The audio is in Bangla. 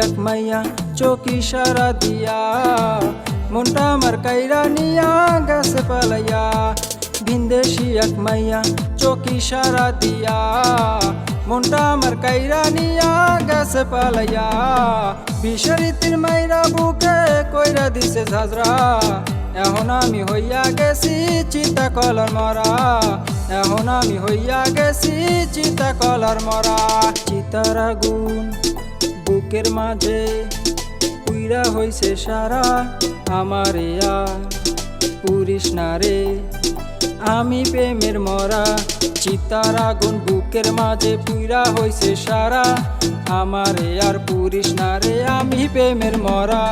এক মাইয়া চোখ ইশারা দিয়া মনটা আমার কাইরা নিয়া গেছে পালাইয়া। ভিনদেশি এক মাইয়া চোখ ইশারা দিয়া মনটা আমার কাইরা নিয়া গেছে পালাইয়া। বিষরিতির মাইরা বুকে কইরা দিছে ঝাঁঝরা, এখন আমি হইয়া গেছি চিতা কলার মরা। এখন আমি হইয়া গেছি চিতা কলার মরা। চিতার আগুন বুকের মাঝে পুইরা হইছে সারা, আমারে আর পুরিস না রে আমি প্রেমের মরা। চিতার আগুন বুকের মাঝে পুইরা হইছে সারা, আমারে আর পুরিস না রে আমি প্রেমের মরা।